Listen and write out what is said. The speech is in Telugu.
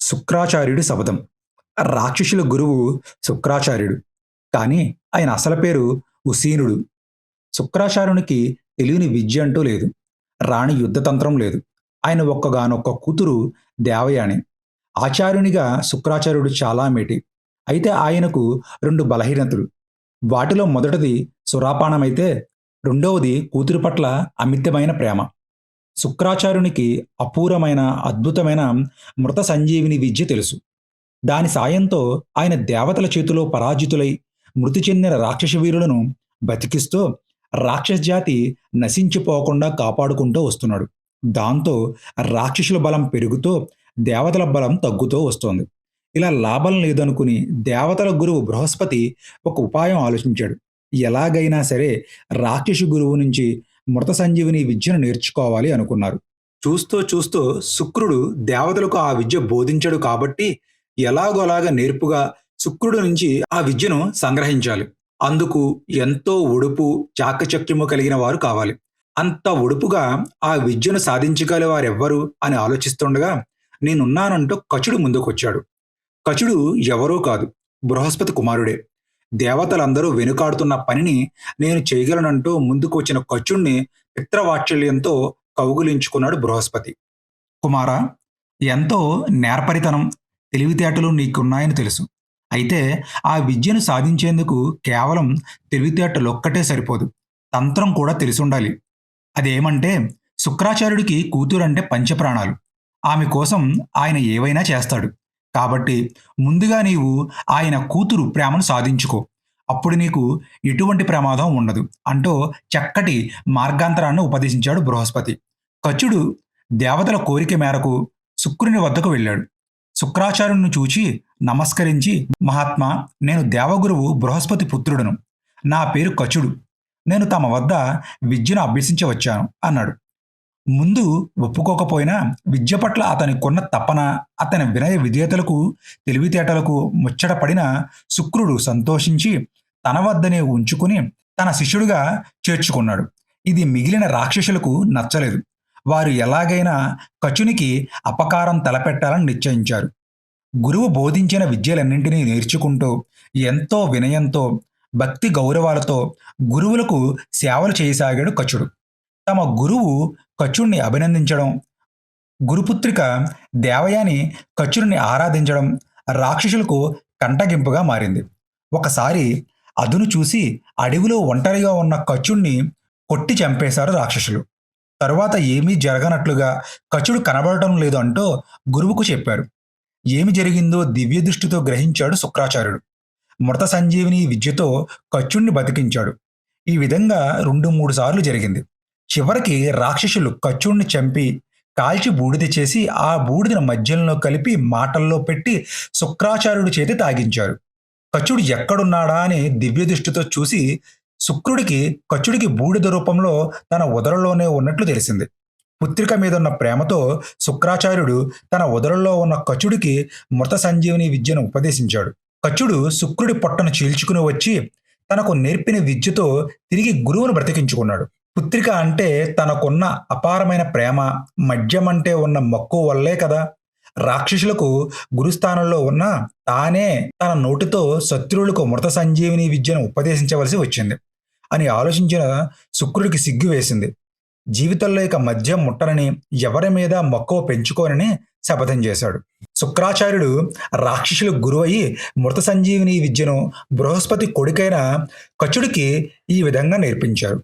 శుక్రాచార్యుడి శపథం. రాక్షసుల గురువు శుక్రాచార్యుడు. కానీ ఆయన అసలు పేరు ఉసీనుడు. శుక్రాచార్యునికి తెలియని విద్య అంటూ లేదు. రాణి యుద్ధతంత్రం లేదు. ఆయన ఒక్కగానొక్క కూతురు దేవయాని. ఆచార్యునిగా శుక్రాచార్యుడు చాలా మేటి. అయితే ఆయనకు 2 బలహీనతలు. వాటిలో మొదటిది సురాపానమైతే, రెండవది కూతురు పట్ల అమితమైన ప్రేమ. శుక్రాచార్యునికి అపూర్వమైన, అద్భుతమైన మృత సంజీవిని విద్య తెలుసు. దాని సాయంతో ఆయన దేవతల చేతిలో పరాజితులై మృతి చెందిన రాక్షస వీరులను బతికిస్తూ రాక్షస జాతి నశించిపోకుండా కాపాడుకుంటూ వస్తున్నాడు. దాంతో రాక్షసుల బలం పెరుగుతూ దేవతల బలం తగ్గుతూ వస్తోంది. ఇలా లాభం లేదనుకుని దేవతల గురువు బృహస్పతి ఒక ఉపాయం ఆలోచించాడు. ఎలాగైనా సరే రాక్షసు గురువు నుంచి మృత సంజీవిని విద్యను నేర్చుకోవాలి అనుకున్నారు. చూస్తూ చూస్తూ శుక్రుడు దేవతలకు ఆ విద్య బోధించడు కాబట్టి ఎలాగోలాగా నేర్పుగా శుక్రుడు నుంచి ఆ విద్యను సంగ్రహించాలి. అందుకు ఎంతో ఒడుపు, చాకచక్యము కలిగిన వారు కావాలి. అంత ఒడుపుగా ఆ విద్యను సాధించగల వారెవ్వరు అని ఆలోచిస్తుండగా నేనున్నానంటూ కచుడు ముందుకొచ్చాడు. కచుడు ఎవరో కాదు, బృహస్పతి కుమారుడే. దేవతలందరూ వెనుకాడుతున్న పనిని నేను చేయగలనంటూ ముందుకు వచ్చిన కచుణ్ణి పిత్రవాత్సల్యంతో కౌగిలించుకున్నాడు బృహస్పతి. కుమారా, ఎంతో నేర్పరితనం, తెలివితేటలు నీకున్నాయని తెలుసు. అయితే ఆ విద్యను సాధించేందుకు కేవలం తెలివితేటలొక్కటే సరిపోదు. తంత్రం కూడా తెలిసుండాలి. అదేమంటే శుక్రాచార్యుడికి కూతురంటే పంచప్రాణాలు. ఆమె కోసం ఆయన ఏవైనా చేస్తాడు. కాబట్టి ముందుగా నీవు ఆయన కూతురు ప్రేమను సాధించుకో. అప్పుడు నీకు ఎటువంటి ప్రమాదం ఉండదు అంటూ చక్కటి మార్గాంతరాన్ని ఉపదేశించాడు బృహస్పతి. కచుడు దేవతల కోరిక మేరకు శుక్రుని వద్దకు వెళ్ళాడు. శుక్రాచార్యుని చూచి నమస్కరించి, మహాత్మా, నేను దేవగురువు బృహస్పతి పుత్రుడను. నా పేరు కచుడు. నేను తమ వద్ద విద్యను అభ్యసించి వచ్చాను అన్నాడు. ముందు ఒప్పుకోకపోయినా విద్య పట్ల అతనికున్న తపన, అతని వినయ విధేయతలకు, తెలివితేటలకు ముచ్చటపడిన శుక్రుడు సంతోషించి తన వద్దనే ఉంచుకుని తన శిష్యుడిగా చేర్చుకున్నాడు. ఇది మిగిలిన రాక్షసులకు నచ్చలేదు. వారు ఎలాగైనా కచునికి అపకారం తలపెట్టాలని నిశ్చయించారు. గురువు బోధించిన విద్యలన్నింటినీ నేర్చుకుంటూ ఎంతో వినయంతో, భక్తి గౌరవాలతో గురువులకు సేవలు చేయసాగాడు కచుడు. తమ గురువు కచుడిని అభినందించడం, గురుపుత్రిక దేవయాని కచుడిని ఆరాధించడం రాక్షసులకు కంటగింపుగా మారింది. ఒకసారి అదును చూసి అడవిలో ఒంటరిగా ఉన్న కచుడిని కొట్టి చంపేశారు రాక్షసులు. తరువాత ఏమీ జరగనట్లుగా కచుడు కనబడటం లేదు అంటూ గురువుకు చెప్పారు. ఏమి జరిగిందో దివ్య దృష్టితో గ్రహించాడు శుక్రాచార్యుడు. మృత సంజీవిని విద్యతో కచుడిని బతికించాడు. ఈ విధంగా 2-3 సార్లు జరిగింది. చివరికి రాక్షసులు కచుడిని చంపి కాల్చి బూడిద చేసి ఆ బూడిదను మద్యంలో కలిపి మాటల్లో పెట్టి శుక్రాచార్యుడి చేతి తాగించారు. కచుడు ఎక్కడున్నాడా అని దివ్య దృష్టితో చూసి శుక్రుడికి కచుడికి బూడిద రూపంలో తన ఉదరలోనే ఉన్నట్లు తెలిసింది. పుత్రిక మీదున్న ప్రేమతో శుక్రాచార్యుడు తన ఉదరంలో ఉన్న కచుడికి మృత సంజీవిని విద్యను ఉపదేశించాడు. కచుడు శుక్రుడి పొట్టను చీల్చుకుని వచ్చి తనకు నేర్పిన విద్యతో తిరిగి గురువును బ్రతికించుకున్నాడు. పుత్రిక అంటే తనకున్న అపారమైన ప్రేమ, మద్యం అంటే ఉన్న మక్కువ వల్లే కదా రాక్షసులకు గురుస్థానంలో ఉన్న తానే తన నోటితో శత్రువులకు మృత సంజీవిని విద్యను ఉపదేశించవలసి వచ్చింది అని ఆలోచించిన శుక్రుడికి సిగ్గు వేసింది. జీవితంలో ఇక మద్యం ముట్టనని, ఎవరి మీద మక్కువ పెంచుకోనని శపథం చేశాడు. శుక్రాచార్యుడు రాక్షసుల గురువయి మృత సంజీవిని విద్యను బృహస్పతి కొడుకైన కచుడికి ఈ విధంగా నేర్పించారు.